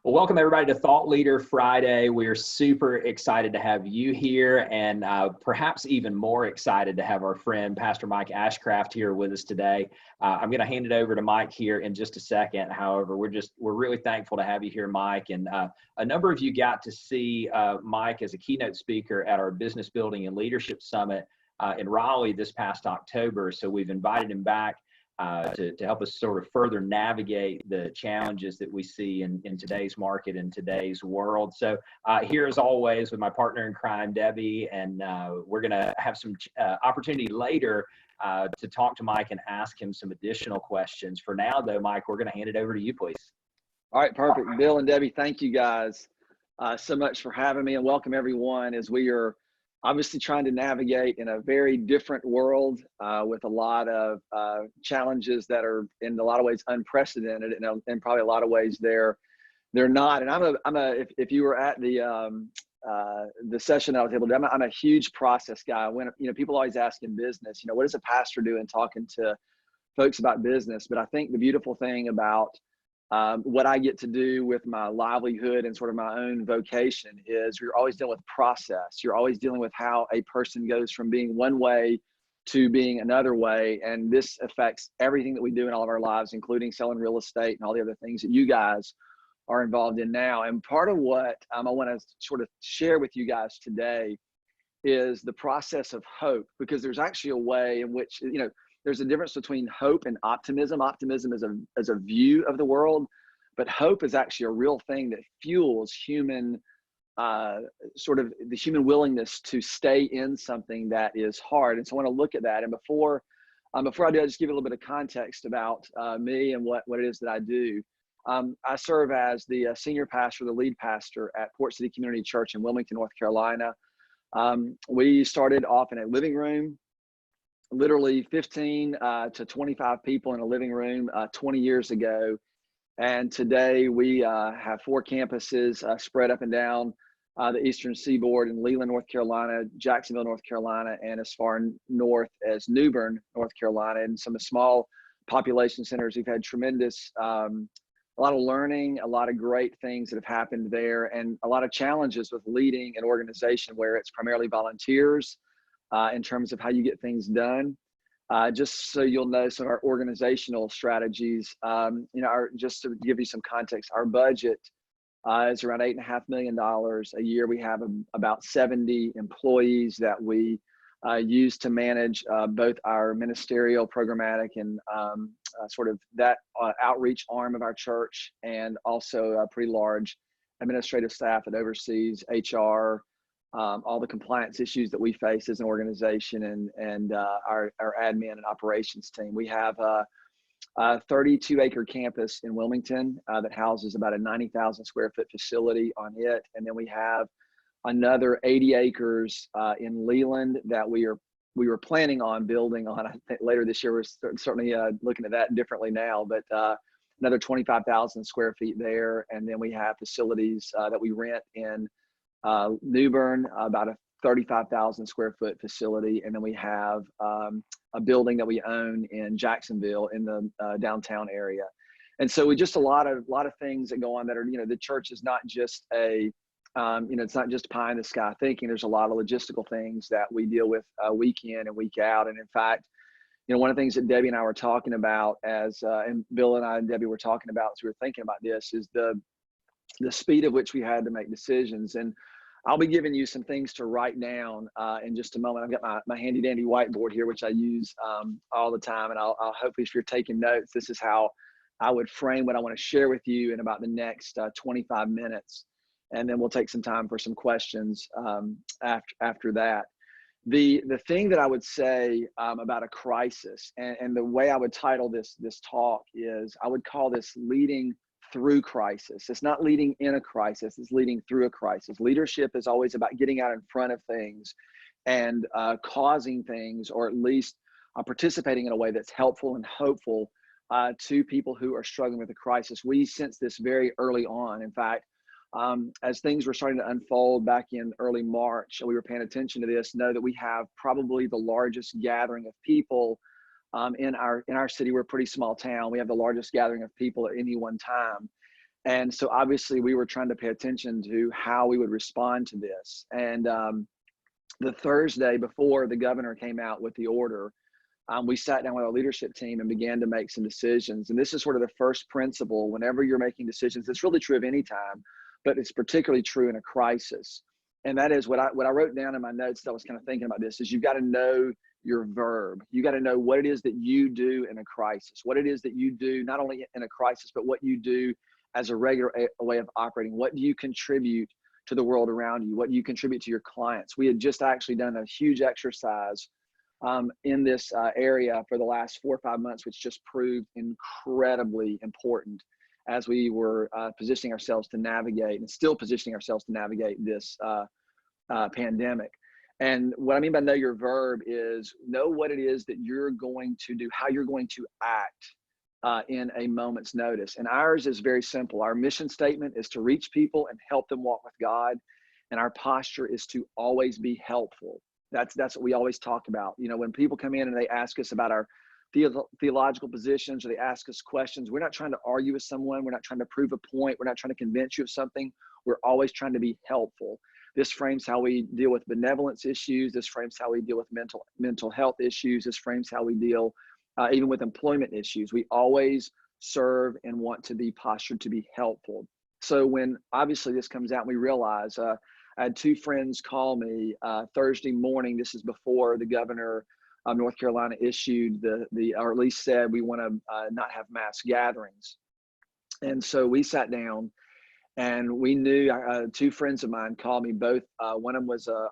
Well, welcome everybody to Thought Leader Friday. We are super excited to have you here, and perhaps even more excited to have our friend Pastor Mike Ashcraft here with us today. I'm going to hand it over to Mike here in just a second. However, we're really thankful to have you here, Mike. And a number of you got to see Mike as a keynote speaker at our Business Building and Leadership Summit in Raleigh this past October. So we've invited him back to help us sort of further navigate the challenges that we see in today's market and today's world. So here as always with my partner in crime, Debbie, and we're going to have some opportunity later to talk to Mike and ask him some additional questions. For now though, Mike, we're going to hand it over to you, please. All right, perfect. Bill and Debbie, thank you guys so much for having me, and welcome everyone as we are obviously trying to navigate in a very different world with a lot of challenges that are in a lot of ways unprecedented, and in probably a lot of ways they're not. And if you were at the session I was able to do, I'm a huge process guy. When people always ask in business, what does a pastor do in talking to folks about business? But I think the beautiful thing about what I get to do with my livelihood and sort of my own vocation is you're always dealing with process. You're always dealing with how a person goes from being one way to being another way. And this affects everything that we do in all of our lives, including selling real estate and all the other things that you guys are involved in now. And part of what I want to sort of share with you guys today is the process of hope, because there's actually a way in which, there's a difference between hope and optimism. Optimism is a view of the world, but hope is actually a real thing that fuels human, sort of the human willingness to stay in something that is hard. And so I want to look at that. And before I do, I'll just give you a little bit of context about me and what it is that I do. I serve as the senior pastor, the lead pastor at Port City Community Church in Wilmington, North Carolina. We started off in a living room, literally 15 to 25 people in a living room 20 years ago. And today we have 4 campuses spread up and down the Eastern Seaboard in Leland, North Carolina, Jacksonville, North Carolina, and as far north as New Bern, North Carolina, and some small population centers. We've had tremendous, a lot of learning, a lot of great things that have happened there, and a lot of challenges with leading an organization where it's primarily volunteers, in terms of how you get things done. Just so you'll know some of our organizational strategies, just to give you some context, our budget is around $8.5 million a year. We have about 70 employees that we use to manage both our ministerial, programmatic, and sort of that outreach arm of our church, and also a pretty large administrative staff that oversees HR, all the compliance issues that we face as an organization, and our admin and operations team. We have a 32-acre campus in Wilmington that houses about a 90,000 square foot facility on it. And then we have another 80 acres in Leland that we were planning on building on. I think later this year. We're certainly looking at that differently now, but another 25,000 square feet there. And then we have facilities that we rent in New Bern, about a 35,000 square foot facility. And then we have a building that we own in Jacksonville in the downtown area. And so we just a lot of things that go on that are, the church is not just it's not just pie in the sky thinking. There's a lot of logistical things that we deal with week in and week out. And in fact, one of the things that Debbie and I were talking about and Bill and I and Debbie were talking about as we were thinking about this is the speed at which we had to make decisions. And I'll be giving you some things to write down in just a moment. I've got my handy dandy whiteboard here, which I use all the time. And I'll hopefully, if you're taking notes, this is how I would frame what I want to share with you in about the next 25 minutes. And then we'll take some time for some questions after that. The thing that I would say about a crisis, and the way I would title this talk is, I would call this leading through crisis. It's not leading in a crisis, it's leading through a crisis. Leadership is always about getting out in front of things and causing things, or at least participating in a way that's helpful and hopeful to people who are struggling with a crisis. We sensed this very early on. In fact, as things were starting to unfold back in early March, we were paying attention to this, know that we have probably the largest gathering of people in our city. We're a pretty small town. We have the largest gathering of people at any one time. And so obviously we were trying to pay attention to how we would respond to this. And the Thursday before the governor came out with the order, we sat down with our leadership team and began to make some decisions. And this is sort of the first principle whenever you're making decisions. It's really true of any time, but it's particularly true in a crisis. And that is what I wrote down in my notes that I was kind of thinking about this is you've got to know your verb. You got to know what it is that you do in a crisis, what it is that you do not only in a crisis, but what you do as a regular way of operating. What do you contribute to the world around you? What do you contribute to your clients? We had just actually done a huge exercise in this area for the last 4 or 5 months, which just proved incredibly important as we were positioning ourselves to navigate and still positioning ourselves to navigate this pandemic. And what I mean by know your verb is know what it is that you're going to do, how you're going to act in a moment's notice. And ours is very simple. Our mission statement is to reach people and help them walk with God. And our posture is to always be helpful. That's what we always talk about. You know, when people come in and they ask us about our theological positions or they ask us questions, we're not trying to argue with someone. We're not trying to prove a point. We're not trying to convince you of something. We're always trying to be helpful. This frames how we deal with benevolence issues. This frames how we deal with mental health issues. This frames how we deal even with employment issues. We always serve and want to be postured to be helpful. So when obviously this comes out, we realize I had 2 friends call me Thursday morning. This is before the governor of North Carolina issued or at least said we want to not have mass gatherings. And so we sat down and we knew 2 friends of mine called me. Both one of them was a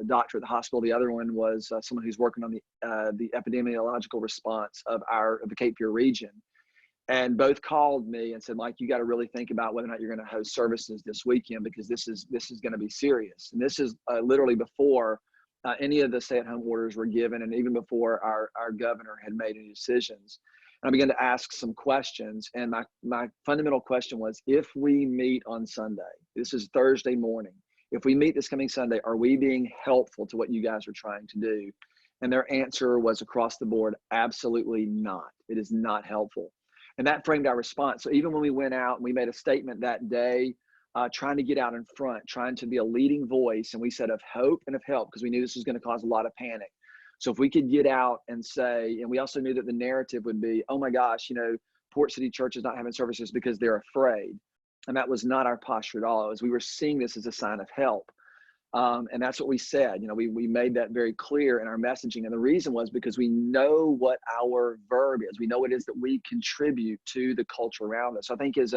doctor at the hospital. The other one was someone who's working on the epidemiological response of the Cape Fear region. And both called me and said, Mike, you got to really think about whether or not you're going to host services this weekend because this is going to be serious. And this is literally before any of the stay-at-home orders were given, and even before our governor had made any decisions. And I began to ask some questions. And my fundamental question was, if we meet on Sunday, this is Thursday morning, if we meet this coming Sunday, are we being helpful to what you guys are trying to do? And their answer was across the board, absolutely not. It is not helpful. And that framed our response. So even when we went out and we made a statement that day, trying to get out in front, trying to be a leading voice, and we said of hope and of help, because we knew this was going to cause a lot of panic. So if we could get out and say, and we also knew that the narrative would be, oh my gosh, you know, Port City Church is not having services because they're afraid. And that was not our posture at all. As we were seeing this as a sign of help. And that's what we said. You know, we made that very clear in our messaging. And the reason was because we know what our verb is. We know what it is that we contribute to the culture around us. So I think as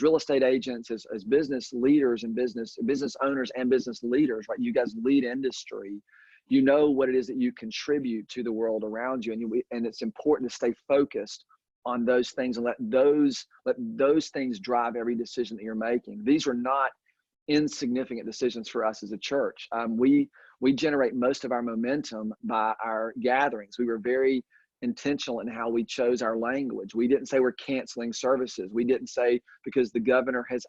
real estate agents, as business leaders and business owners and business leaders, right? You guys lead industry. You know what it is that you contribute to the world around you, and it's important to stay focused on those things and let those things drive every decision that you're making. These are not insignificant decisions for us as a church. We generate most of our momentum by our gatherings. We were very intentional in how we chose our language. We didn't say we're canceling services. We didn't say because the governor has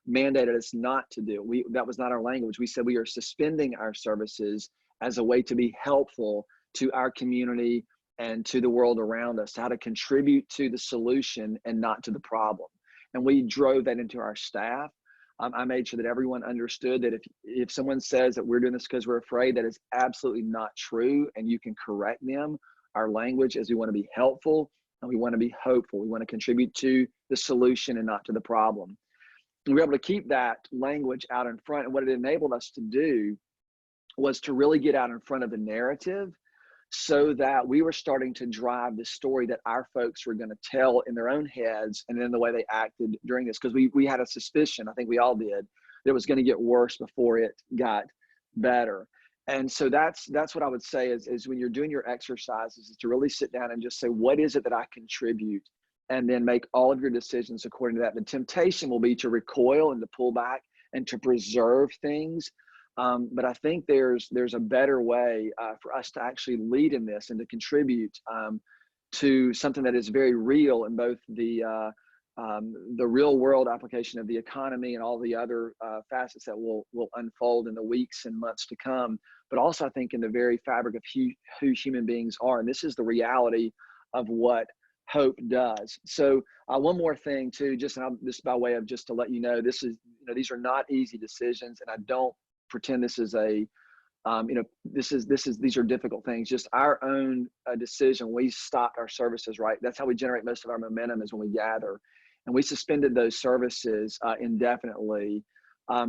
mandated us not to do it. That was not our language. We said we are suspending our services as a way to be helpful to our community and to the world around us, how to contribute to the solution and not to the problem. And we drove that into our staff. I made sure that everyone understood that if someone says that we're doing this because we're afraid, that is absolutely not true, and you can correct them. Our language is we want to be helpful and we want to be hopeful. We want to contribute to the solution and not to the problem. We were able to keep that language out in front, and what it enabled us to do was to really get out in front of the narrative so that we were starting to drive the story that our folks were going to tell in their own heads and in the way they acted during this. Because we had a suspicion, I think we all did, that it was going to get worse before it got better. And so that's what I would say is when you're doing your exercises is to really sit down and just say, what is it that I contribute? And then make all of your decisions according to that. The temptation will be to recoil and to pull back and to preserve things. But I think there's a better way for us to actually lead in this and to contribute to something that is very real in both the real world application of the economy and all the other facets that will unfold in the weeks and months to come, but also I think in the very fabric of who human beings are. And this is the reality of what hope does. So one more thing too, just by way of just to let you know, this is, these are not easy decisions, and I don't pretend this is a, these are difficult things. Just our own decision. We stopped our services, right? That's how we generate most of our momentum, is when we gather, and we suspended those services indefinitely,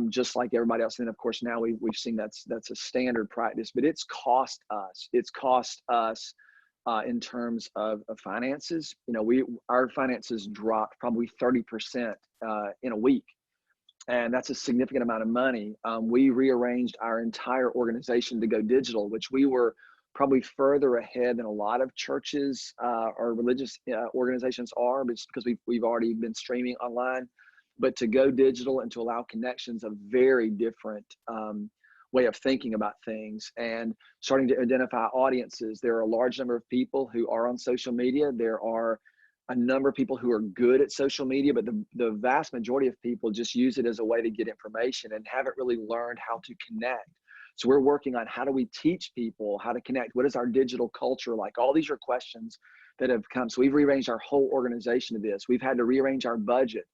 just like everybody else. And of course, now we've seen that's a standard practice, but it's cost us. It's cost us in terms of finances. Our finances dropped probably 30% in a week. And that's a significant amount of money. We rearranged our entire organization to go digital, which we were probably further ahead than a lot of churches or religious organizations are, just because we've already been streaming online. But to go digital and to allow connections, a very different way of thinking about things, and starting to identify audiences. There are a large number of people who are on social media. There are a number of people who are good at social media, but the vast majority of people just use it as a way to get information and haven't really learned how to connect. So we're working on, how do we teach people how to connect? What is our digital culture like? All these are questions that have come. So we've rearranged our whole organization to this. We've had to rearrange our budget,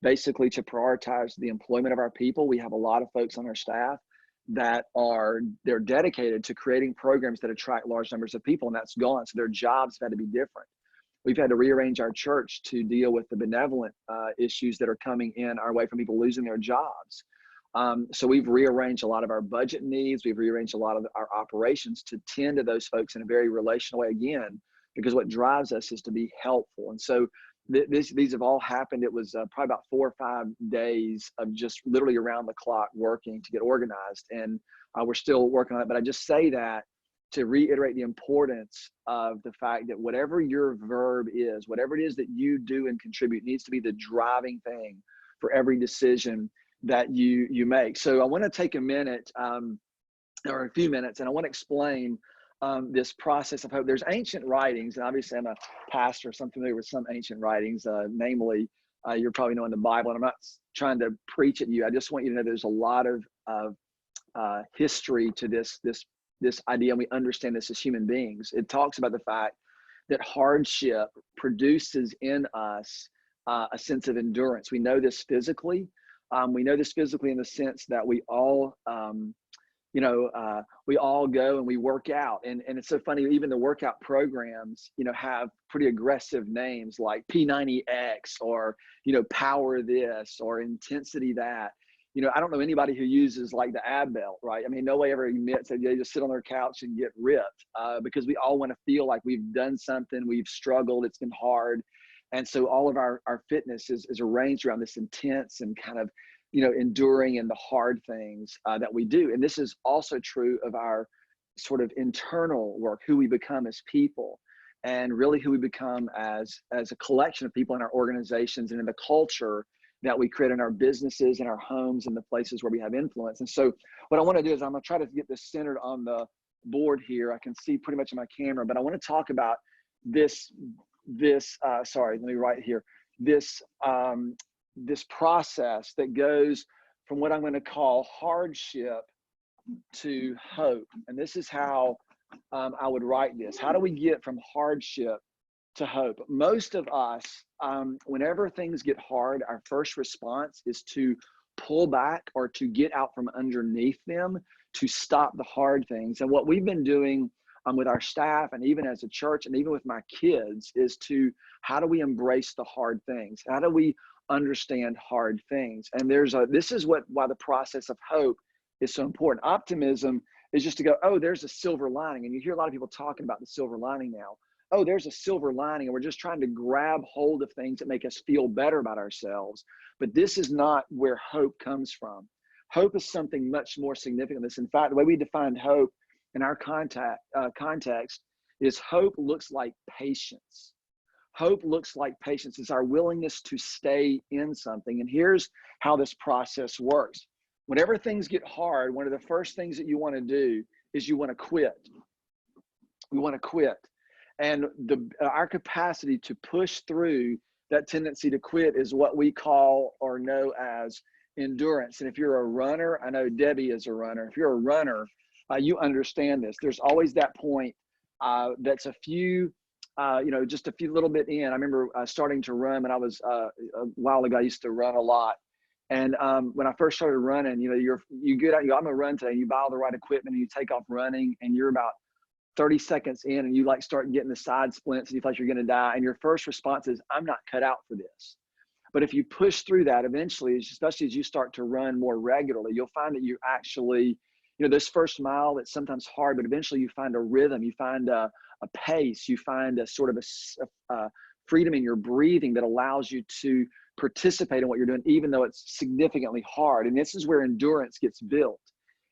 basically to prioritize the employment of our people. We have a lot of folks on our staff that they're dedicated to creating programs that attract large numbers of people, and that's gone. So their jobs have had to be different. We've had to rearrange our church to deal with the benevolent issues that are coming in our way from people losing their jobs. So we've rearranged a lot of our budget needs. We've rearranged a lot of our operations to tend to those folks in a very relational way, again, because what drives us is to be helpful. And so these have all happened. It was probably about 4 or 5 days of just literally around the clock working to get organized. And we're still working on it. But I just say that to reiterate the importance of the fact that whatever your verb is, whatever it is that you do and contribute, needs to be the driving thing for every decision that you make. So I want to take a minute or a few minutes, and I want to explain this process of hope. There's ancient writings, and obviously I'm a pastor, so I'm familiar with some ancient writings, namely, you're probably knowing the Bible, and I'm not trying to preach at you. I just want you to know there's a lot of history to this idea, and we understand this as human beings. It talks about the fact that hardship produces in us a sense of endurance. We know this physically. We know this physically in the sense that we all we all go and we work out, and it's so funny, even the workout programs, have pretty aggressive names like P90X or, power this or intensity that. I don't know anybody who uses like the ab belt, right? I mean, nobody ever admits that they just sit on their couch and get ripped because we all want to feel like we've done something, we've struggled, it's been hard. And so all of our fitness is arranged around this intense and kind of, enduring and the hard things that we do. And this is also true of our sort of internal work, who we become as people, and really who we become as a collection of people in our organizations and in the culture that we create in our businesses and our homes and the places where we have influence. And so what I want to do is I'm going to try to get this centered on the board here. I can see pretty much in my camera, but I want to talk about this sorry, let me write here. This process that goes from what I'm going to call hardship to hope. And this is how I would write this. How do we get from hardship to hope? Most of us, whenever things get hard, our first response is to pull back or to get out from underneath them, to stop the hard things. And what we've been doing with our staff, and even as a church, and even with my kids, is how do we embrace the hard things? How do we understand hard things? And this is why the process of hope is so important. Optimism is just to go, oh, there's a silver lining. And you hear a lot of people talking about the silver lining now. Oh, there's a silver lining, and we're just trying to grab hold of things that make us feel better about ourselves. But this is not where hope comes from. Hope is something much more significant than this. In fact, the way we defined hope in our context is hope looks like patience. Hope looks like patience. It's our willingness to stay in something. And here's how this process works. Whenever things get hard, one of the first things that you want to do is you want to quit. We want to quit. And our capacity to push through that tendency to quit is what we call or know as endurance. And if you're a runner, I know Debbie is a runner. If you're a runner, you understand this. There's always that point that's a few just a few little bit in. I remember starting to run when I was a while ago. I used to run a lot, and when I first started running, you get out, I'm gonna run today. You buy all the right equipment and you take off running, and you're about 30 seconds in, and you like start getting the side splints, and you feel like you're gonna die, and your first response is, "I'm not cut out for this." But if you push through that, eventually, especially as you start to run more regularly, you'll find that you actually, this first mile, it's sometimes hard, but eventually you find a rhythm, you find a pace, you find a sort of a freedom in your breathing that allows you to participate in what you're doing, even though it's significantly hard. And this is where endurance gets built.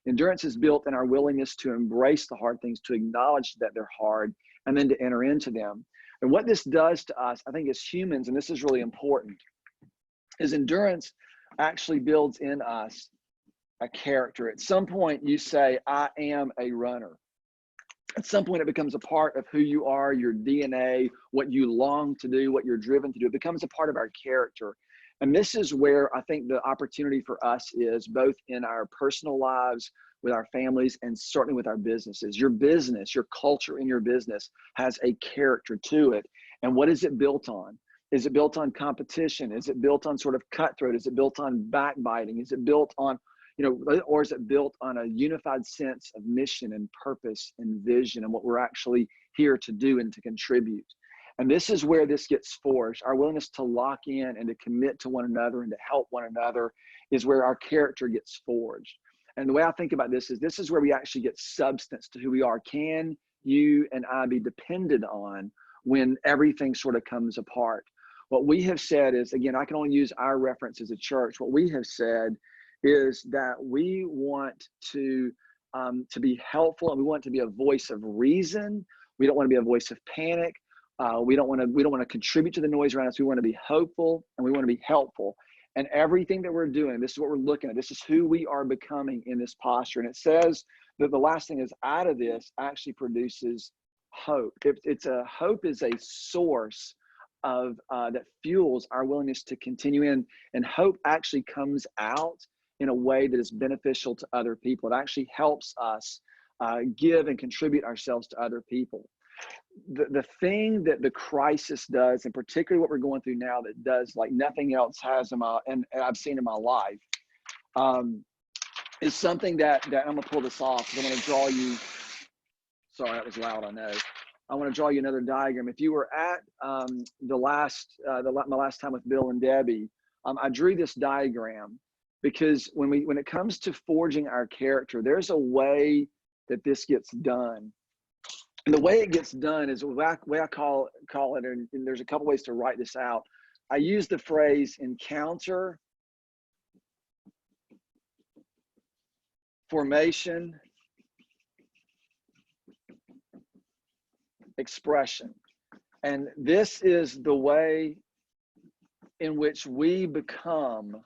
Endurance is built in our willingness to embrace the hard things, to acknowledge that they're hard, and then to enter into them. And what this does to us, I think as humans, and this is really important, is endurance actually builds in us a character. At some point you say, "I am a runner." At some point it becomes a part of who you are, your DNA, what you long to do, what you're driven to do. It becomes a part of our character. And this is where I think the opportunity for us is, both in our personal lives, with our families, and certainly with our businesses. Your business, your culture in your business has a character to it. And what is it built on? Is it built on competition? Is it built on sort of cutthroat? Is it built on backbiting? Is it built on, or is it built on a unified sense of mission and purpose and vision and what we're actually here to do and to contribute? And this is where this gets forged. Our willingness to lock in and to commit to one another and to help one another is where our character gets forged. And the way I think about this is where we actually get substance to who we are. Can you and I be depended on when everything sort of comes apart? What we have said is, again, I can only use our reference as a church. What we have said is that we want to be helpful, and we want to be a voice of reason. We don't want to be a voice of panic. We don't want to contribute to the noise around us. We want to be hopeful, and we want to be helpful. And everything that we're doing, this is what we're looking at. This is who we are becoming in this posture. And it says that the last thing is, out of this actually produces hope. Hope is a source of that fuels our willingness to continue in, and hope actually comes out in a way that is beneficial to other people. It actually helps us give and contribute ourselves to other people. The thing that the crisis does, and particularly what we're going through now, that does like nothing else has and I've seen in my life, is something that I'm gonna pull this off. I'm gonna draw you. Sorry, that was loud, I know. I want to draw you another diagram. If you were at my last time with Bill and Debbie, I drew this diagram because when it comes to forging our character, there's a way that this gets done. And the way it gets done is the way I call it, and there's a couple ways to write this out. I use the phrase encounter, formation, expression. And this is the way in which we become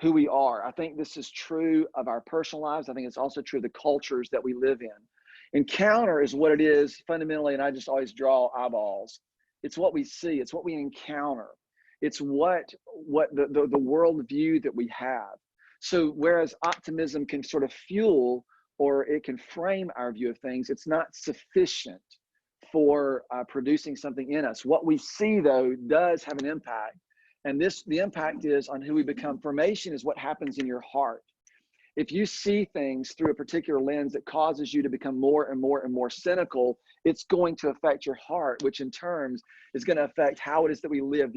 who we are. I think this is true of our personal lives. I think it's also true of the cultures that we live in. Encounter is what it is fundamentally, and I just always draw eyeballs. It's what we see. It's what we encounter. It's what the worldview that we have. So whereas optimism can sort of fuel, or it can frame our view of things, it's not sufficient for producing something in us. What we see, though, does have an impact. And the impact is on who we become. Formation is what happens in your heart. If you see things through a particular lens that causes you to become more and more and more cynical, it's going to affect your heart, which in turn is going to affect how it is that we live.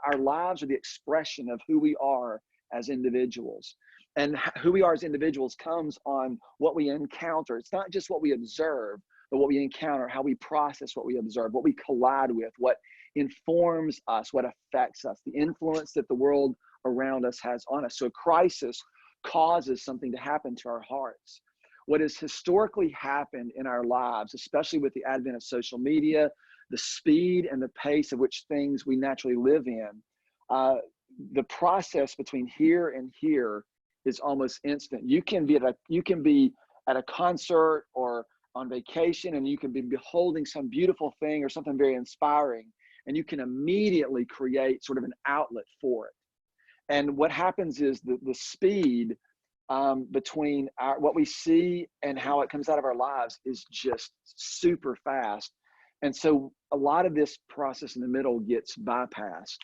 Our lives are the expression of who we are as individuals. And who we are as individuals comes on what we encounter. It's not just what we observe, but what we encounter, how we process what we observe, what we collide with, what informs us, what affects us, the influence that the world around us has on us. So crisis causes something to happen to our hearts. What has historically happened in our lives, especially with the advent of social media, the speed and the pace of which things we naturally live in, the process between here and here is almost instant. You can be at a concert or on vacation, and you can be beholding some beautiful thing or something very inspiring, and you can immediately create sort of an outlet for it. And what happens is the speed between what we see and how it comes out of our lives is just super fast. And so a lot of this process in the middle gets bypassed.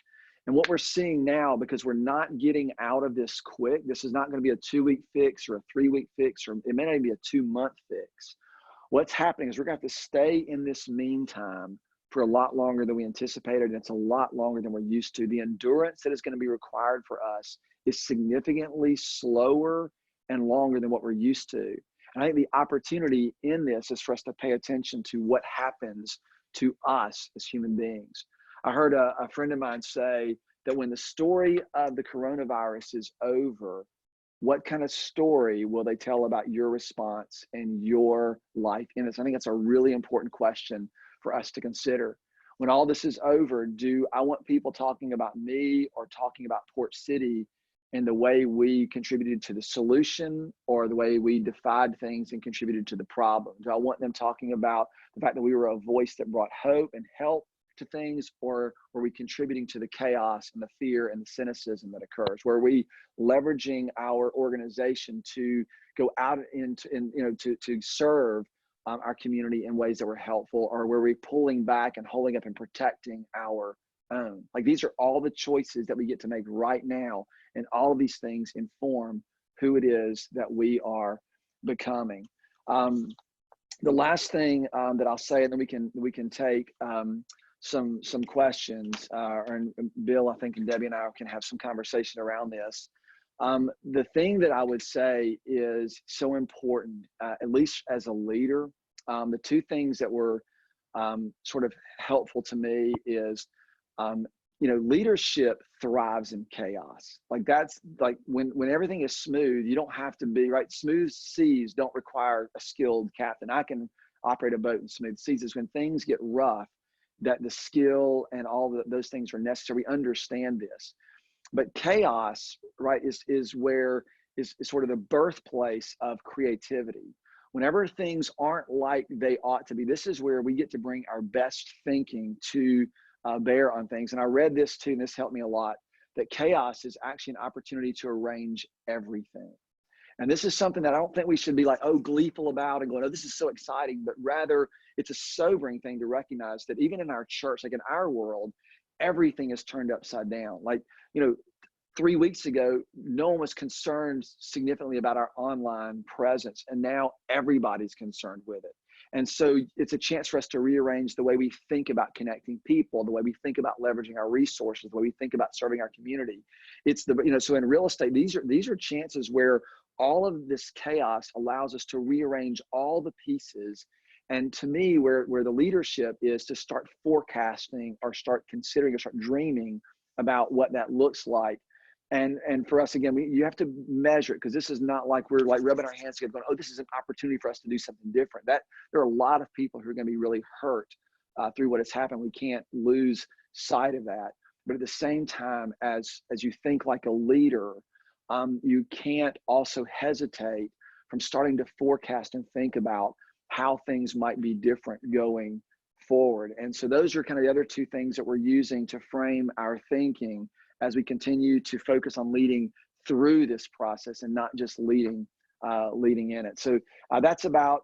And what we're seeing now, because we're not getting out of this quick, this is not going to be a 2-week fix or a 3-week fix, or it may not even be a 2-month fix. What's happening is we're going to have to stay in this meantime for a lot longer than we anticipated. And it's a lot longer than we're used to. The endurance that is going to be required for us is significantly slower and longer than what we're used to. And I think the opportunity in this is for us to pay attention to what happens to us as human beings. I heard a friend of mine say that when the story of the coronavirus is over, what kind of story will they tell about your response and your life in this? I think that's a really important question for us to consider. When all this is over, do I want people talking about me or talking about Port City and the way we contributed to the solution, or the way we defied things and contributed to the problem? Do I want them talking about the fact that we were a voice that brought hope and help to things, or were we contributing to the chaos and the fear and the cynicism that occurs? Were we leveraging our organization to go out to serve our community in ways that were helpful, or were we pulling back and holding up and protecting our own? Like, these are all the choices that we get to make right now, and all of these things inform who it is that we are becoming. The last thing that I'll say, and then we can take some questions, and Bill, I think, and Debbie and I can have some conversation around this. The thing that I would say is so important, at least as a leader, the two things that were sort of helpful to me is, leadership thrives in chaos. Like, that's like when everything is smooth, you don't have to be, right? Smooth seas don't require a skilled captain. I can operate a boat in smooth seas. It's when things get rough that the skill and all those things are necessary. We understand this. But chaos, right, is sort of the birthplace of creativity. Whenever things aren't like they ought to be, this is where we get to bring our best thinking to bear on things. And I read this too, and this helped me a lot, that chaos is actually an opportunity to arrange everything. And this is something that I don't think we should be like, oh, gleeful about and going, oh, this is so exciting, but rather it's a sobering thing to recognize that even in our church, like in our world, everything is turned upside down. Like, 3 weeks ago, no one was concerned significantly about our online presence, and now everybody's concerned with it. And so it's a chance for us to rearrange the way we think about connecting people, the way we think about leveraging our resources, the way we think about serving our community. It's so in real estate, these are chances where all of this chaos allows us to rearrange all the pieces. And to me, where the leadership is to start forecasting, or start considering, or start dreaming about what that looks like. And for us, again, you have to measure it, because this is not like we're like rubbing our hands together going, oh, this is an opportunity for us to do something different. That there are a lot of people who are going to be really hurt through what has happened. We can't lose sight of that. But at the same time, as you think like a leader, you can't also hesitate from starting to forecast and think about how things might be different going forward. And so those are kind of the other two things that we're using to frame our thinking as we continue to focus on leading through this process and not just leading in it. So that's about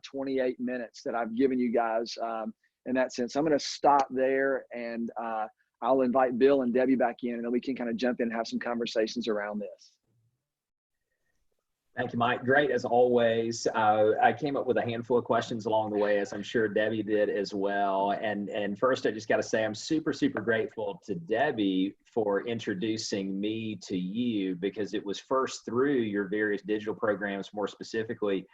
28 minutes that I've given you guys in that sense. I'm going to stop there, and I'll invite Bill and Debbie back in, and then we can kind of jump in and have some conversations around this. Thank you, Mike. Great as always. I came up with a handful of questions along the way, as I'm sure Debbie did as well. And first, I just got to say I'm super, super grateful to Debbie for introducing me to you, because it was first through your various digital programs, more specifically,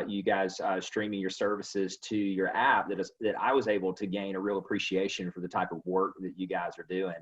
you guys streaming your services to your app, that I was able to gain a real appreciation for the type of work that you guys are doing.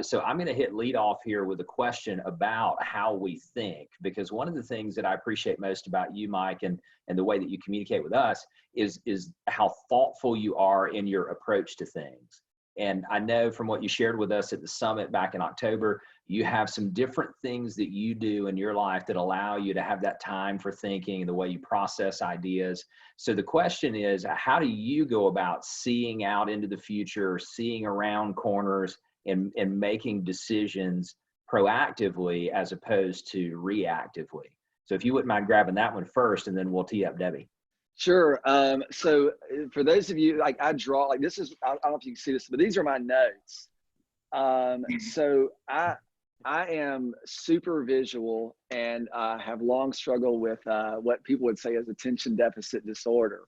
So I'm going to hit lead off here with a question about how we think, because one of the things that I appreciate most about you, Mike, and the way that you communicate with us is how thoughtful you are in your approach to things. And I know from what you shared with us at the summit back in October, you have some different things that you do in your life that allow you to have that time for thinking and the way you process ideas. So the question is, how do you go about seeing out into the future, seeing around corners, and making decisions proactively as opposed to reactively? So if you wouldn't mind grabbing that one first, and then we'll tee up Debbie. Sure. So for those of you, like I draw, like this is, I don't know if you can see this, but these are my notes. So I am super visual and have long struggled with what people would say is attention deficit disorder.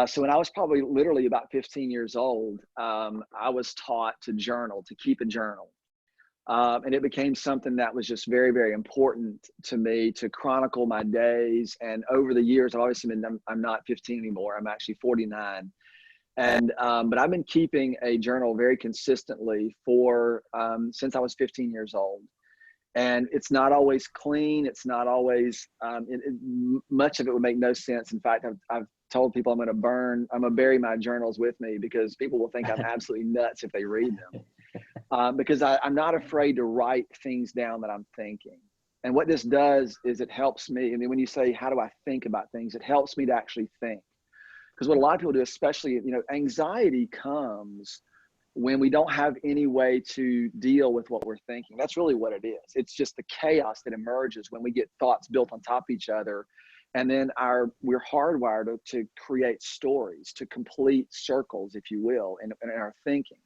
So when I was probably literally about 15 years old, I was taught to journal, to keep a journal. And it became something that was just very, very important to me to chronicle my days. And over the years, I've obviously been, I'm not 15 anymore. I'm actually 49. And, but I've been keeping a journal very consistently for, since I was 15 years old. And it's not always clean. It's not always, much of it would make no sense. In fact, I've told people I'm going to bury my journals with me because people will think I'm absolutely nuts if they read them. Because I'm not afraid to write things down that I'm thinking. And what this does is it helps me. And then when you say, how do I think about things? It helps me to actually think. Because what a lot of people do, especially, anxiety comes when we don't have any way to deal with what we're thinking. That's really what it is. It's just the chaos that emerges when we get thoughts built on top of each other. And then we're hardwired to create stories, to complete circles, if you will, in our thinking.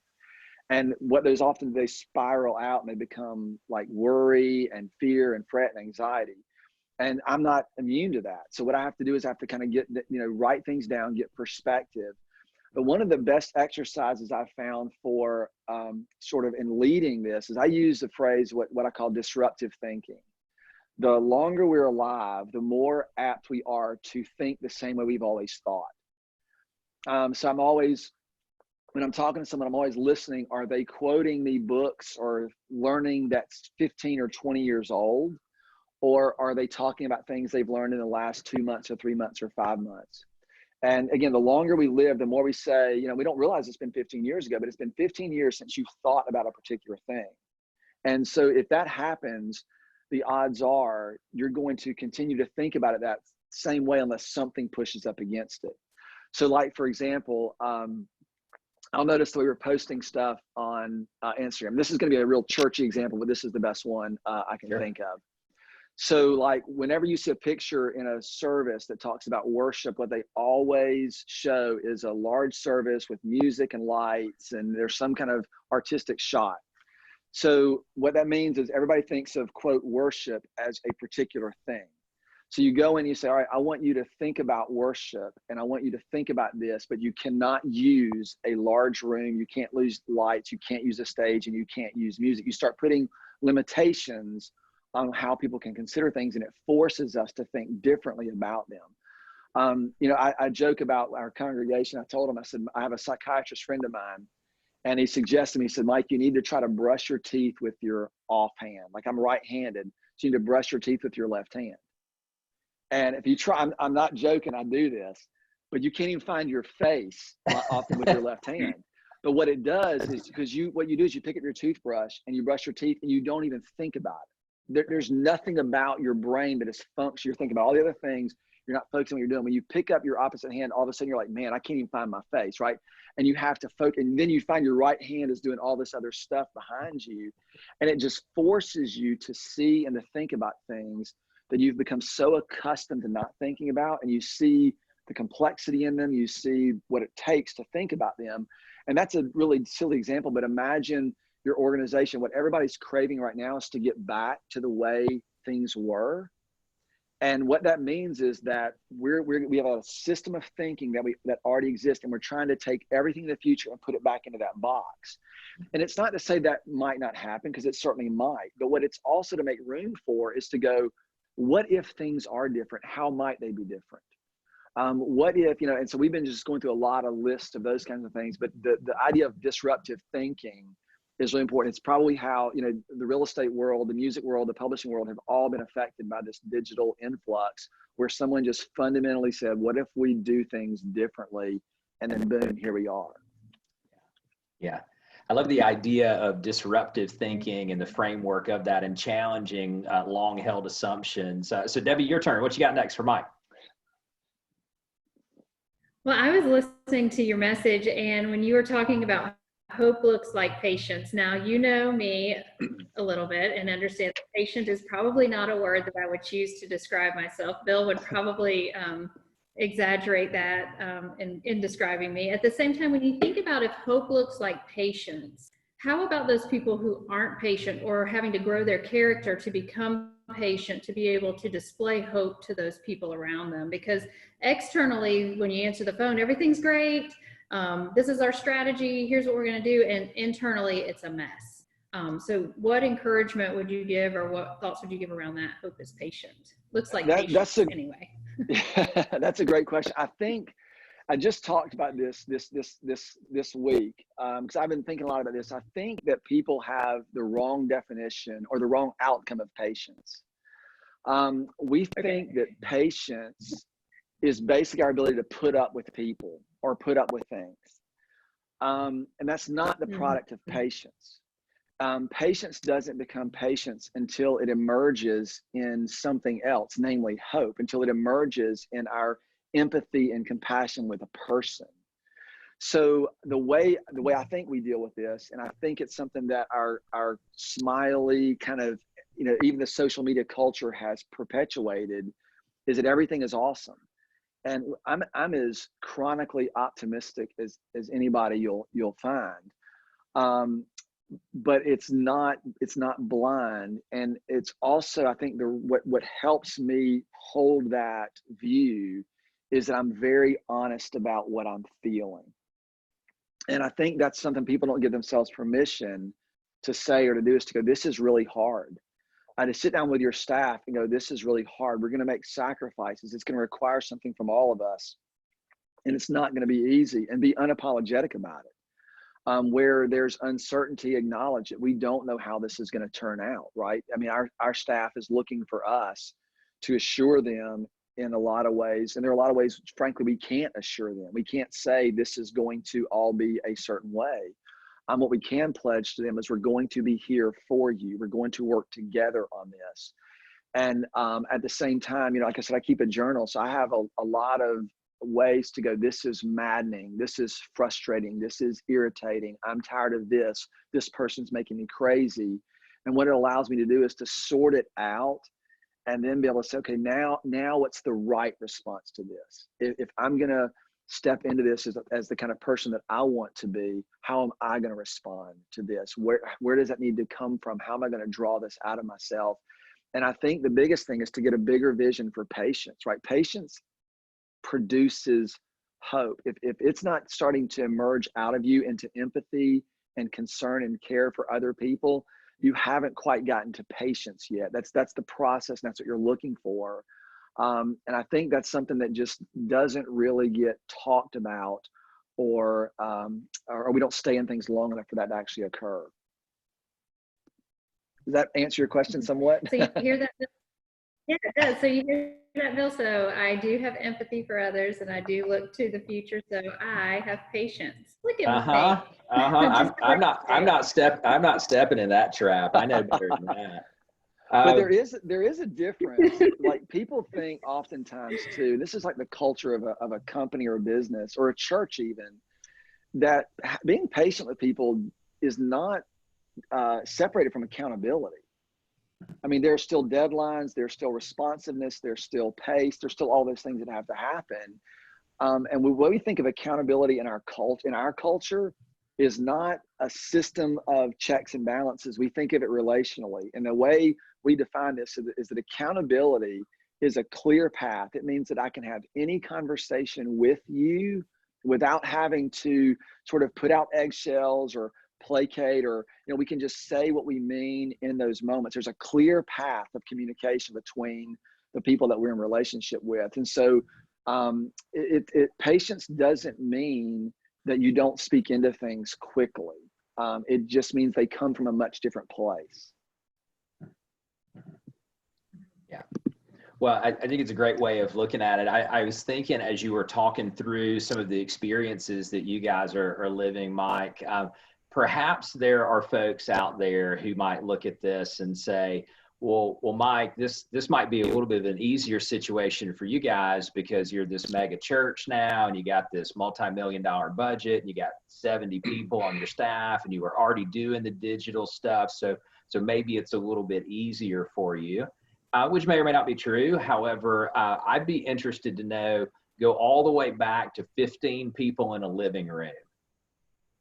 And what those often, they spiral out and they become like worry and fear and fret and anxiety. And I'm not immune to that. So what I have to do is I have to kind of get, write things down, get perspective. But one of the best exercises I found for sort of in leading this is I use the phrase, what I call disruptive thinking. The longer we're alive, the more apt we are to think the same way we've always thought. So I'm always, when I'm talking to someone, I'm always listening. Are they quoting me books or learning that's 15 or 20 years old? Or are they talking about things they've learned in the last 2 months or 3 months or 5 months? And again, the longer we live, the more we say, we don't realize it's been 15 years ago, but it's been 15 years since you've thought about a particular thing. And so if that happens, the odds are you're going to continue to think about it that same way unless something pushes up against it. So like, for example, I'll notice that we were posting stuff on Instagram. This is going to be a real churchy example, but this is the best one I can think of. So like whenever you see a picture in a service that talks about worship, what they always show is a large service with music and lights, and there's some kind of artistic shot. So what that means is everybody thinks of, quote, worship as a particular thing. So you go in and you say, all right, I want you to think about worship and I want you to think about this, but you cannot use a large room. You can't use lights. You can't use a stage, and you can't use music. You start putting limitations on how people can consider things, and it forces us to think differently about them. I joke about our congregation. I told him, I said, I have a psychiatrist friend of mine, and he suggested to me, he said, Mike, you need to try to brush your teeth with your offhand. Like I'm right-handed, so you need to brush your teeth with your left hand. And if you try, I'm not joking, I do this, but you can't even find your face often with your left hand. But what it does is because what you do is you pick up your toothbrush and you brush your teeth and you don't even think about it. There's nothing about your brain that is function. You're thinking about all the other things. You're not focusing on what you're doing. When you pick up your opposite hand, all of a sudden you're like, man, I can't even find my face, right? And you have to focus. And then you find your right hand is doing all this other stuff behind you. And it just forces you to see and to think about things that you've become so accustomed to not thinking about. And you see the complexity in them. You see what it takes to think about them. And that's a really silly example, but imagine your organization, what everybody's craving right now is to get back to the way things were. And what that means is that we have a system of thinking that already exists, and we're trying to take everything in the future and put it back into that box. And it's not to say that might not happen, because it certainly might, but what it's also to make room for is to go, what if things are different? How might they be different? What if, and so we've been just going through a lot of lists of those kinds of things, but the idea of disruptive thinking is really important. It's probably how, the real estate world, the music world, the publishing world have all been affected by this digital influx, where someone just fundamentally said, what if we do things differently? And then boom, here we are. Yeah. I love the idea of disruptive thinking and the framework of that, and challenging long-held assumptions. So Debbie, your turn. What you got next for Mike? Well, I was listening to your message, and when you were talking about hope looks like patience. Now, you know me a little bit and understand that patient is probably not a word that I would choose to describe myself. Bill would probably exaggerate that in describing me. At the same time, when you think about if hope looks like patience, how about those people who aren't patient or having to grow their character to become patient, to be able to display hope to those people around them? Because externally, when you answer the phone, everything's great. This is our strategy. Here's what we're going to do. And internally, it's a mess. So what encouragement would you give, or what thoughts would you give around that? Hope is patient. Looks like patience anyway. That's a great question. I think I just talked about this week because I've been thinking a lot about this. I think that people have the wrong definition or the wrong outcome of patience. We think that patience is basically our ability to put up with people or put up with things. And that's not the product of patience. Patience doesn't become patience until it emerges in something else, namely hope, until it emerges in our empathy and compassion with a person. So the way I think we deal with this, and I think it's something that our smiley kind of, even the social media culture has perpetuated, is that everything is awesome. And I'm as chronically optimistic as anybody you'll find. But it's not blind. And it's also, I think what helps me hold that view is that I'm very honest about what I'm feeling. And I think that's something people don't give themselves permission to say or to do, is to go, this is really hard. To sit down with your staff and go, this is really hard. We're going to make sacrifices. It's going to require something from all of us. And it's not going to be easy, and be unapologetic about it. Where there's uncertainty, acknowledge it. We don't know how this is going to turn out, right? I mean, our staff is looking for us to assure them in a lot of ways. And there are a lot of ways, frankly, we can't assure them. We can't say this is going to all be a certain way. What we can pledge to them is we're going to be here for you. We're going to work together on this. And at the same time, like I said, I keep a journal. So I have a lot of ways to go, this is maddening, this is frustrating, this is irritating, I'm tired of this person's making me crazy. And what it allows me to do is to sort it out and then be able to say, okay, now what's the right response to this? If I'm going to step into this as the kind of person that I want to be, how am I going to respond to this? Where does that need to come from? How am I going to draw this out of myself? And I think the biggest thing is to get a bigger vision for patience, right? Patience produces hope. If it's not starting to emerge out of you into empathy and concern and care for other people, you haven't quite gotten to patience yet. That's the process, and that's what you're looking for. And I think that's something that just doesn't really get talked about, or we don't stay in things long enough for that to actually occur. Does that answer your question somewhat? So you hear that? Yeah, it does. So you hear that, Bill? So I do have empathy for others, and I do look to the future. So I have patience. Look at me. I'm not stepping in that trap. I know better than that. But there is a difference. Like, people think oftentimes too, this is like the culture of a company or a business or a church even, that being patient with people is not separated from accountability. I mean, there's still deadlines, there's still responsiveness, there's still pace, there's still all those things that have to happen. And what we think of accountability in our culture is not a system of checks and balances. We think of it relationally. And the way we define this is that accountability is a clear path. It means that I can have any conversation with you without having to sort of put out eggshells or placate, or we can just say what we mean in those moments. There's a clear path of communication between the people that we're in relationship with. And so patience doesn't mean that you don't speak into things quickly. It just means they come from a much different place. Yeah. Well, I think it's a great way of looking at it. I was thinking, as you were talking through some of the experiences that you guys are living, Mike, perhaps there are folks out there who might look at this and say, well, Mike, this might be a little bit of an easier situation for you guys because you're this mega church now, and you got this multi-million-dollar budget, and you got 70 people on your staff, and you were already doing the digital stuff. So maybe it's a little bit easier for you, which may or may not be true. However, I'd be interested to know, go all the way back to 15 people in a living room.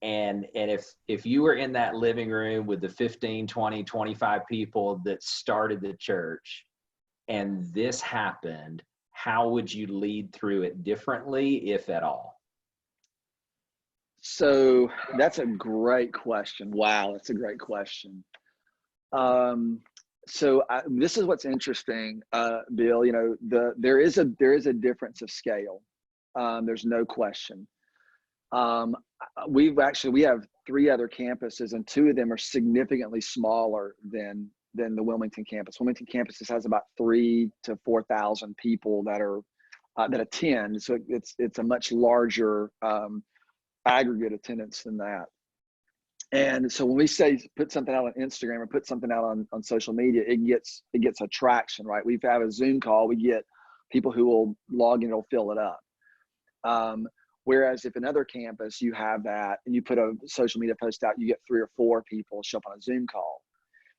And if you were in that living room with the 15, 20, 25 people that started the church, and this happened, how would you lead through it differently, if at all? So that's a great question. Wow, that's a great question. This is what's interesting, Bill. You know, there is a difference of scale. There's no question. We have 3 other campuses, and 2 of them are significantly smaller than the Wilmington campus. Wilmington campus has about 3,000 to 4,000 people that are that attend. So it's a much larger aggregate attendance than that. And so when we say put something out on Instagram or put something out on social media, it gets attraction, right? We have a Zoom call, we get people who will log in, it'll fill it up. Whereas if another campus, you have that and you put a social media post out, you get 3 or 4 people show up on a Zoom call.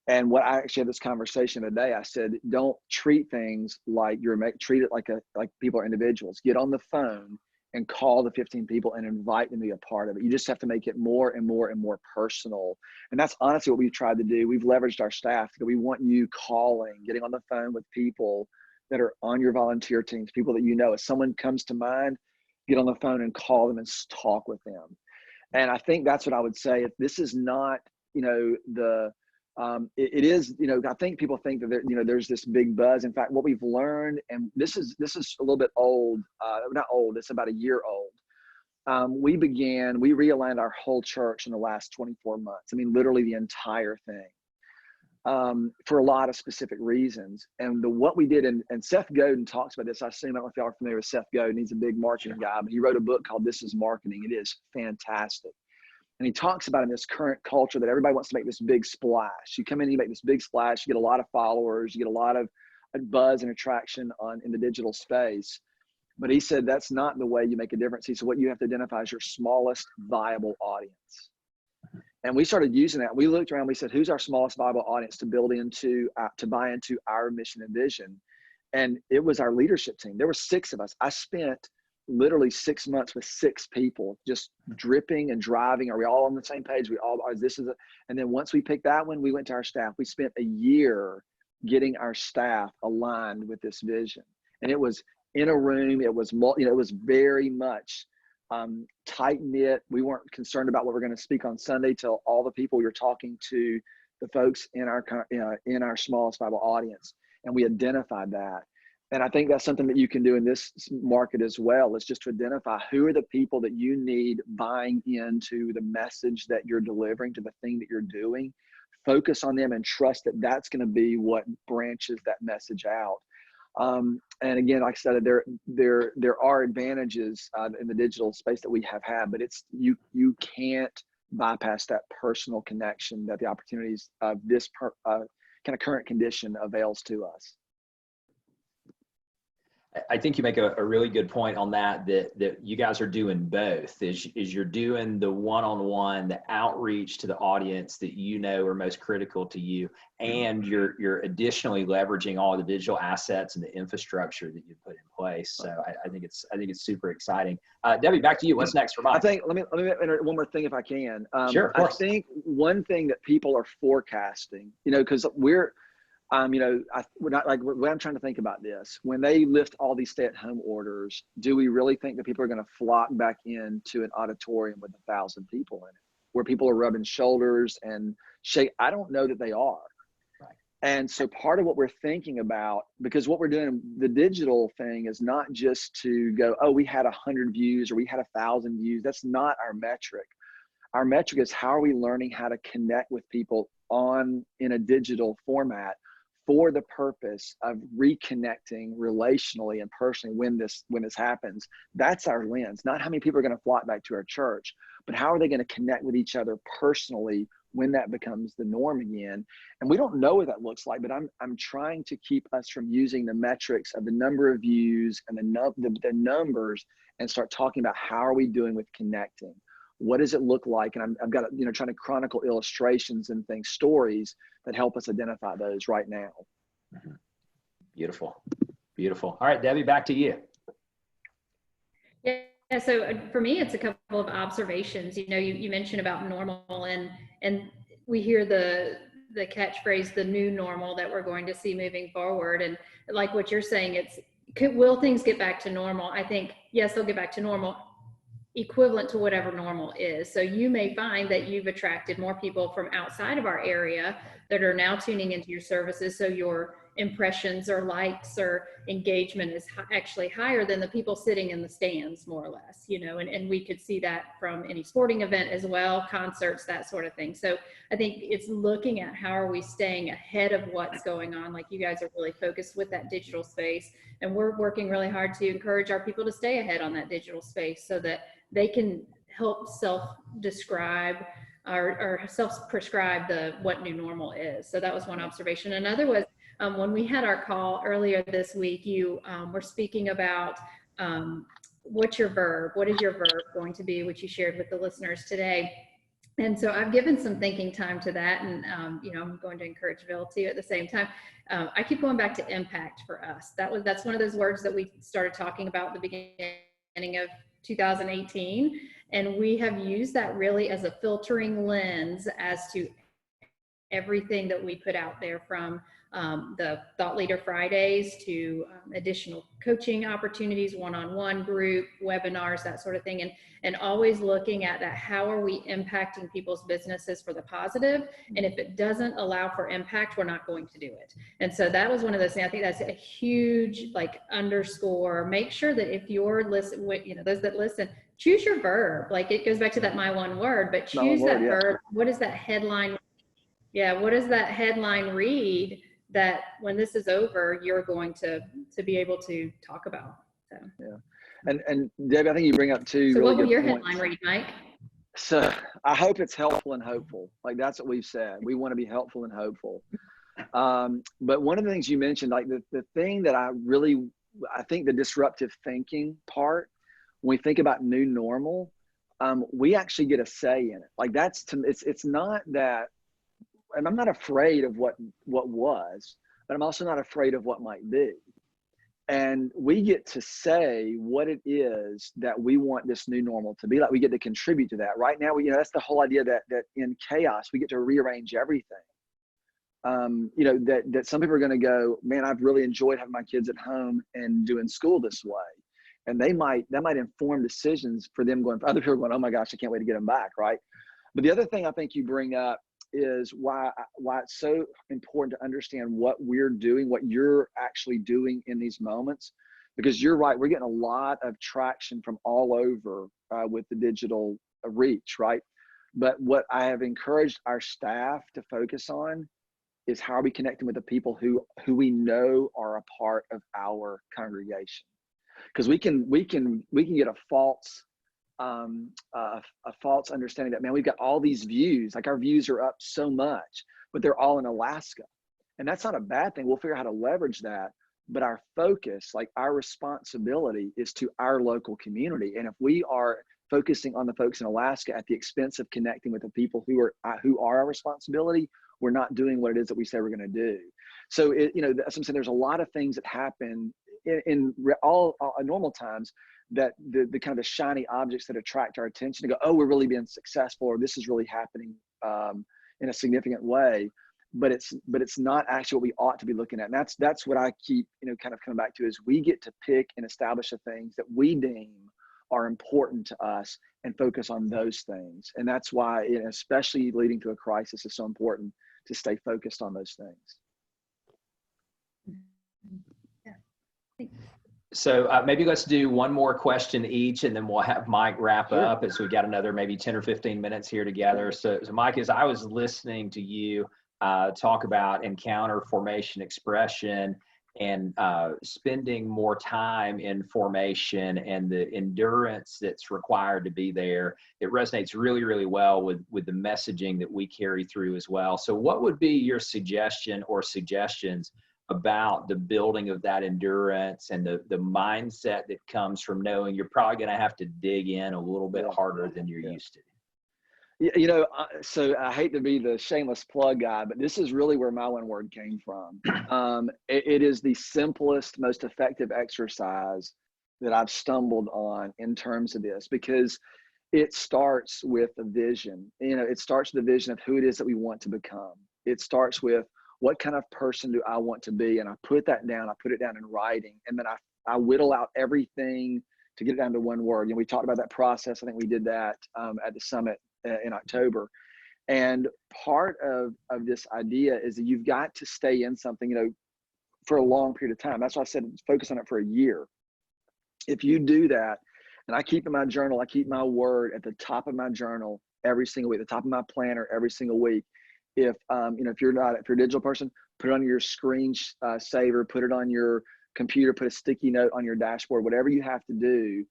And what I actually had this conversation today, I said, don't treat things like treat it like people are individuals. Get on the phone and call the 15 people and invite them to be a part of it. You just have to make it more and more and more personal. And that's honestly what we've tried to do. We've leveraged our staff because we want you calling, getting on the phone with people that are on your volunteer teams, people that you know. If someone comes to mind, get on the phone and call them and talk with them. And I think that's what I would say. If this is not, you know, it is, you know, I think people think that there's this big buzz. In fact, what we've learned, and this is a little bit old, not old, it's about a year old. We realigned our whole church in the last 24 months. I mean, literally the entire thing, for a lot of specific reasons. And what we did, and Seth Godin talks about this. I don't know if y'all are familiar with Seth Godin. He's a big marketing guy, but he wrote a book called This Is Marketing. It is fantastic. And he talks about in this current culture that everybody wants to make this big splash. You come in, you make this big splash, you get a lot of followers, you get a lot of buzz and attraction in the digital space. But he said that's not the way you make a difference. He said what you have to identify is your smallest viable audience. And we started using that. We looked around, we said, who's our smallest viable audience to build into, to buy into our mission and vision? And it was our leadership team. There were 6 of us. I spent literally 6 months with 6 people, just dripping and driving. Are we all on the same page? We all are. And then once we picked that one, we went to our staff. We spent a year getting our staff aligned with this vision. And it was in a room. It was, it was very much tight knit. We weren't concerned about what we're going to speak on Sunday till all the people we were talking to, the folks in our smallest viable audience. And we identified that. And I think that's something that you can do in this market as well, is just to identify who are the people that you need buying into the message that you're delivering, to the thing that you're doing. Focus on them and trust that that's going to be what branches that message out. And again, like I said, there are advantages in the digital space that we have had, but you can't bypass that personal connection that the opportunities of this kind of current condition avails to us. I think you make a really good point on that you guys are doing both, is you're doing the one-on-one, the outreach to the audience that you know are most critical to you, and you're additionally leveraging all the digital assets and the infrastructure that you put in place. So I think it's super exciting. Debbie, back to you. What's next for Mike? I think let me enter one more thing if I can. Sure, of course. I think one thing that people are forecasting, because we're we're not like, when I'm trying to think about this, when they lift all these stay-at-home orders, do we really think that people are going to flock back into an auditorium with 1,000 people in it, where people are rubbing shoulders and shake? I don't know that they are. Right. And so part of what we're thinking about, because what we're doing, the digital thing is not just to go, oh, we had 100 views or we had 1,000 views. That's not our metric. Our metric is how are we learning how to connect with people in a digital format, for the purpose of reconnecting relationally and personally when this happens. That's our lens, not how many people are going to flock back to our church, but how are they going to connect with each other personally when that becomes the norm again. And we don't know what that looks like, but I'm trying to keep us from using the metrics of the number of views and the numbers, and start talking about how are we doing with connecting. What does it look like? And I've got, trying to chronicle illustrations and things, stories that help us identify those right now. Mm-hmm. Beautiful. Beautiful. All right, Debbie, back to you. Yeah, so for me, it's a couple of observations. You know, you mentioned about normal, and we hear the catchphrase, the new normal that we're going to see moving forward. And like what you're saying, will things get back to normal? I think, yes, they'll get back to normal, equivalent to whatever normal is. So you may find that you've attracted more people from outside of our area that are now tuning into your services. So your impressions or likes or engagement is actually higher than the people sitting in the stands, more or less, you know, and we could see that from any sporting event as well, concerts, that sort of thing. So I think it's looking at how are we staying ahead of what's going on. Like you guys are really focused with that digital space, and we're working really hard to encourage our people to stay ahead on that digital space so that they can help self-describe or self-prescribe what new normal is. So that was one observation. Another was when we had our call earlier this week, you were speaking about what's your verb? What is your verb going to be, which you shared with the listeners today. And so I've given some thinking time to that, and you know, I'm going to encourage Bill too at the same time. I keep going back to impact for us. That's one of those words that we started talking about at the beginning of 2018, and we have used that really as a filtering lens as to everything that we put out there, from the Thought Leader Fridays to additional coaching opportunities, one-on-one group, webinars, that sort of thing. And always looking at that, how are we impacting people's businesses for the positive? And if it doesn't allow for impact, we're not going to do it. And so that was one of those things. I think that's a huge underscore. Make sure that if you're listening, you know, those that listen, choose your verb. Like it goes back to that my one word, but choose that verb. What is that headline? Yeah, what does that headline read that when this is over, you're going to be able to talk about? So. Yeah, and Debbie, I think you bring up two. So really what will your points. headline read, Mike? So I hope it's helpful and hopeful. Like that's what we've said. We want to be helpful and hopeful. But one of the things you mentioned, like the thing that I think the disruptive thinking part, when we think about new normal, we actually get a say in it. Like it's not that. And I'm not afraid of what was, but I'm also not afraid of what might be. And we get to say what it is that we want this new normal to be like. We get to contribute to that. Right now, that's the whole idea that in chaos, we get to rearrange everything. That some people are going to go, man, I've really enjoyed having my kids at home and doing school this way. And that might inform decisions for them going, for other people going, oh my gosh, I can't wait to get them back, right? But the other thing I think you bring up is why it's so important to understand what we're doing, what you're actually doing in these moments, because you're right, we're getting a lot of traction from all over with the digital reach, right? But what I have encouraged our staff to focus on is how are we connecting with the people who we know are a part of our congregation, because we can get a false understanding that, man, we've got all these views, like our views are up so much, but they're all in Alaska. And that's not a bad thing. We'll figure out how to leverage that. But our focus, like our responsibility, is to our local community. And if we are focusing on the folks in Alaska at the expense of connecting with the people who are our responsibility, we're not doing what it is that we say we're going to do. So that's what I'm saying. There's a lot of things that happen in all normal times, that the kind of the shiny objects that attract our attention to go, oh, we're really being successful, or this is really happening in a significant way, but it's not actually what we ought to be looking at. And that's what I keep kind of coming back to, is we get to pick and establish the things that we deem are important to us and focus on those things. And that's why, especially leading to a crisis, is so important to stay focused on those things. Yeah. So maybe let's do one more question each, and then we'll have Mike wrap up, as we got another maybe 10 or 15 minutes here together. So Mike, as I was listening to you talk about encounter, formation, expression, and spending more time in formation and the endurance that's required to be there, it resonates really, really well with the messaging that we carry through as well. So what would be your suggestion or suggestions about the building of that endurance and the mindset that comes from knowing you're probably going to have to dig in a little bit harder than you're used to? So I hate to be the shameless plug guy, but this is really where my one word came from. It is the simplest, most effective exercise that I've stumbled on in terms of this, because it starts with a vision. It starts with the vision of who it is that we want to become. It starts with, what kind of person do I want to be? And I put that down, I put it down in writing, and then I whittle out everything to get it down to one word. We talked about that process. I think we did that at the summit in October. And part of this idea is that you've got to stay in something, for a long period of time. That's why I said focus on it for a year. If you do that, and I keep in my journal, I keep my word at the top of my journal every single week, the top of my planner every single week. If you're a digital person, put it on your screen saver, put it on your computer, put a sticky note on your dashboard, whatever you have to do,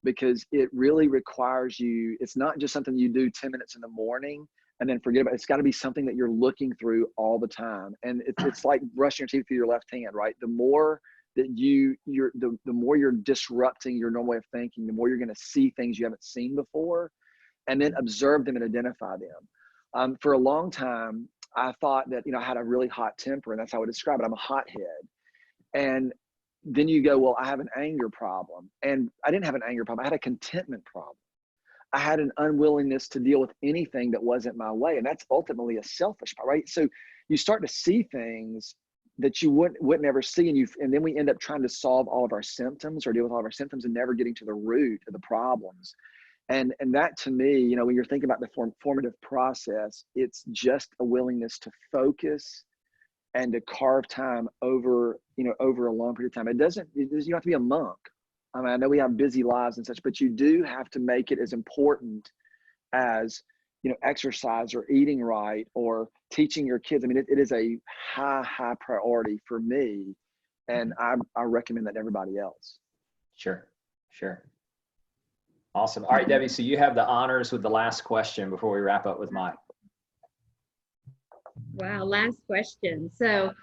because it really requires you. It's not just something you do 10 minutes in the morning and then forget about it. It's got to be something that you're looking through all the time. And it's like brushing your teeth with your left hand, right? The more that the more you're disrupting your normal way of thinking, the more you're going to see things you haven't seen before, and then observe them and identify them. For a long time, I thought that, I had a really hot temper, and that's how I would describe it. I'm a hothead. And then you go, well, I have an anger problem. And I didn't have an anger problem. I had a contentment problem. I had an unwillingness to deal with anything that wasn't my way. And that's ultimately a selfish part, right? So you start to see things that you wouldn't ever see. And then we end up trying to solve all of our symptoms or deal with all of our symptoms and never getting to the root of the problems. And that, to me, when you're thinking about the formative process, it's just a willingness to focus and to carve time over a long period of time. You don't have to be a monk. I know we have busy lives and such, but you do have to make it as important as, exercise or eating right or teaching your kids. It is a high priority for me. And I recommend that to everybody else. Sure. Awesome. All right, Debbie, so you have the honors with the last question before we wrap up with Mike. Wow, last question. So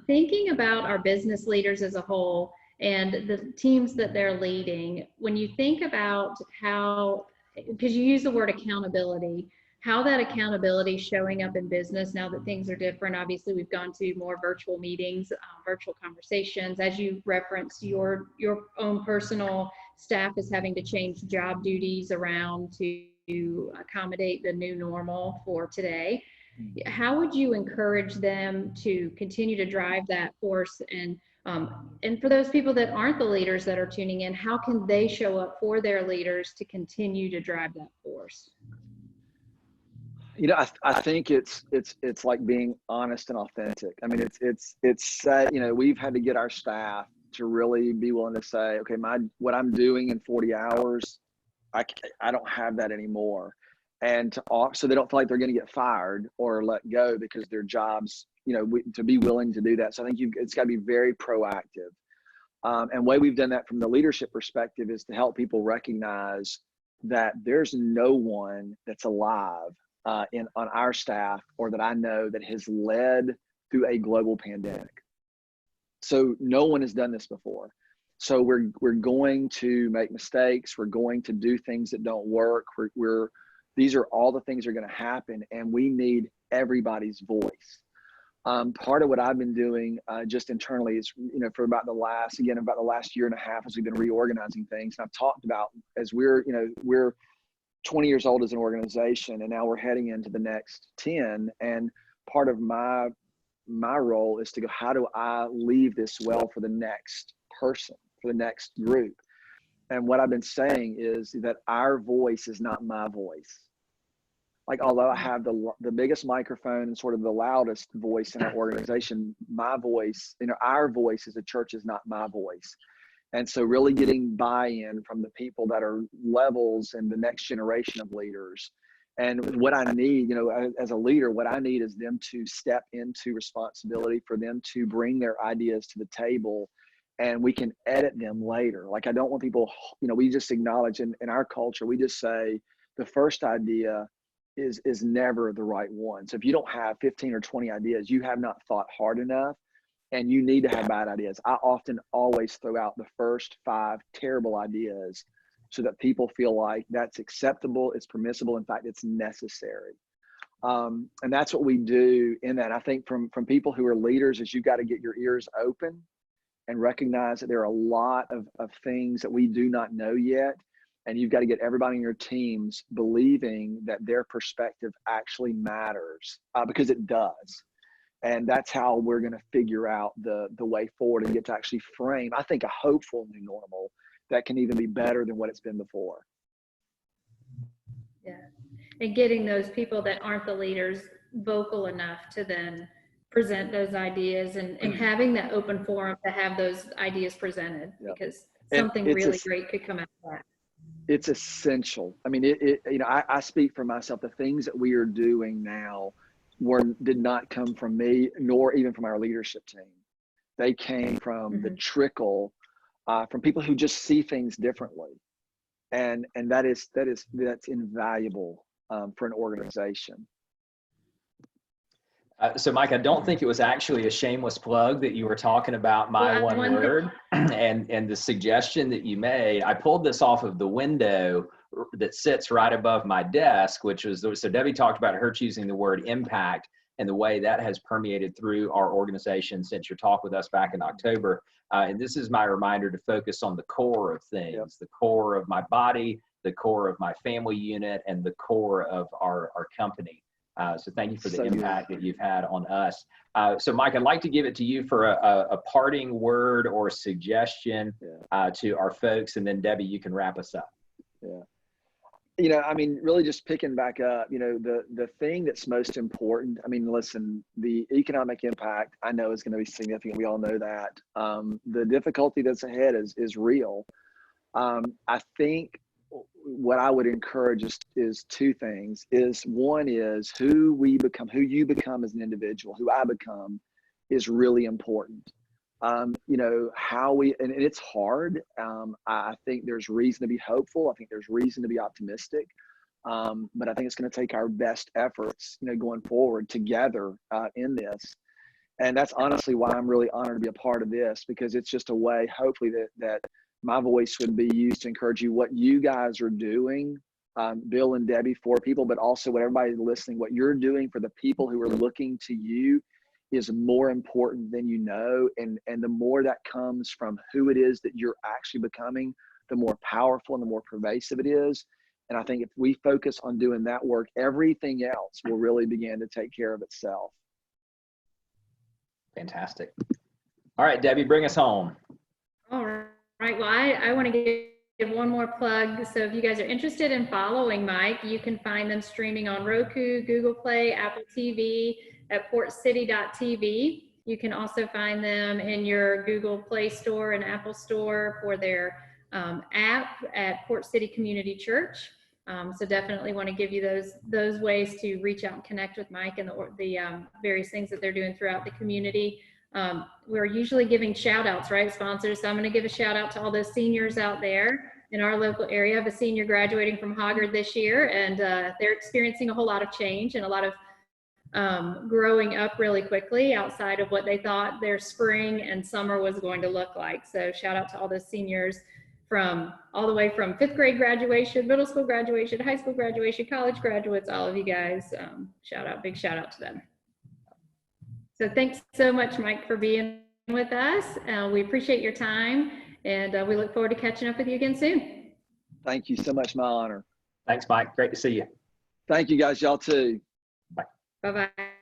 thinking about our business leaders as a whole and the teams that they're leading, when you think about how, because you use the word accountability, how that accountability is showing up in business now that things are different. Obviously, we've gone to more virtual meetings, virtual conversations. As you referenced, your own personal staff is having to change job duties around to accommodate the new normal for today. How would you encourage them to continue to drive that force? And for those people that aren't the leaders that are tuning in, how can they show up for their leaders to continue to drive that force? I think it's like being honest and authentic. We've had to get our staff to really be willing to say, okay, what I'm doing in 40 hours, I don't have that anymore. And so they don't feel like they're going to get fired or let go because their jobs, to be willing to do that. So I think it's got to be very proactive. And way we've done that from the leadership perspective is to help people recognize that there's no one that's alive on our staff or that I know that has led through a global pandemic. So no one has done this before. So we're going to make mistakes. We're going to do things that don't work. These are all the things that are going to happen, and we need everybody's voice. Part of what I've been doing just internally is, for about the last year and a half, as we've been reorganizing things. And I've talked about, as we're 20 years old as an organization, and now we're heading into the next 10. And part of my role is to go, how do I leave this well for the next person, for the next group? And what I've been saying is that our voice is not my voice. Like, although I have the biggest microphone and sort of the loudest voice in our organization, my voice, our voice as a church is not my voice. And so really getting buy-in from the people that are levels and the next generation of leaders. And what I need, as a leader, what I need is them to step into responsibility, for them to bring their ideas to the table, and we can edit them later. Like, I don't want people, we just acknowledge in our culture, we just say the first idea is never the right one. So if you don't have 15 or 20 ideas, you have not thought hard enough, and you need to have bad ideas. I often always throw out the first 5 terrible ideas so that people feel like that's acceptable, it's permissible, in fact, it's necessary. And that's what we do in that. I think from people who are leaders is you've got to get your ears open and recognize that there are a lot of things that we do not know yet. And you've got to get everybody in your teams believing that their perspective actually matters, because it does. And that's how we're going to figure out the way forward and get to actually frame, I think, a hopeful new normal that can even be better than what it's been before. Yeah. And getting those people that aren't the leaders vocal enough to then present those ideas, and having that open forum to have those ideas presented, because something really great could come out of that. It's essential. I mean, I speak for myself. The things that we are doing now did not come from me, nor even from our leadership team. They came from the trickle, from people who just see things differently, and that's invaluable for an organization. So Mike, I don't think it was actually a shameless plug that you were talking about my one word and the suggestion that you made. I pulled this off of the window that sits right above my desk, which was, so Debbie talked about her choosing the word impact and the way that has permeated through our organization since your talk with us back in October. And this is my reminder to focus on the core of things, the core of my body, the core of my family unit, and the core of our company. So thank you for the impact that you've had on us. So Mike, I'd like to give it to you for a parting word or suggestion to our folks, and then Debbie, you can wrap us up. Yeah. I mean, really just picking back up, the thing that's most important, I mean, listen, the economic impact I know is going to be significant. We all know that. The difficulty that's ahead is real. I think what I would encourage is two things. One is who you become as an individual, who I become, is really important. How we, and it's hard. I think there's reason to be hopeful. I think there's reason to be optimistic. But I think it's going to take our best efforts, going forward together in this. And that's honestly why I'm really honored to be a part of this, because it's just a way, hopefully, that my voice would be used to encourage you. What you guys are doing, Bill and Debbie, for people, but also what everybody listening, what you're doing for the people who are looking to you is more important than you know. And the more that comes from who it is that you're actually becoming, the more powerful and the more pervasive it is. And I think if we focus on doing that work, everything else will really begin to take care of itself. Fantastic. All right, Debbie, bring us home. All right. Well, I want to give one more plug. So if you guys are interested in following Mike, you can find them streaming on Roku, Google Play, Apple TV, at portcity.tv. You can also find them in your Google Play Store and Apple Store for their app at Port City Community Church. So definitely want to give you those ways to reach out and connect with Mike and the various things that they're doing throughout the community. We're usually giving shout outs, right, sponsors? So I'm going to give a shout out to all those seniors out there in our local area. I have a senior graduating from Hoggard this year, and they're experiencing a whole lot of change and a lot of growing up really quickly outside of what they thought their spring and summer was going to look like. So shout out to all those seniors, from all the way from 5th grade graduation, middle school graduation, high school graduation, college graduates, all of you guys. Big shout out to them. So thanks so much, Mike, for being with us. We appreciate your time, and we look forward to catching up with you again soon. Thank you so much. My honor. Thanks, Mike. Great to see you. Thank you guys. Y'all too. Bye. Bye-bye.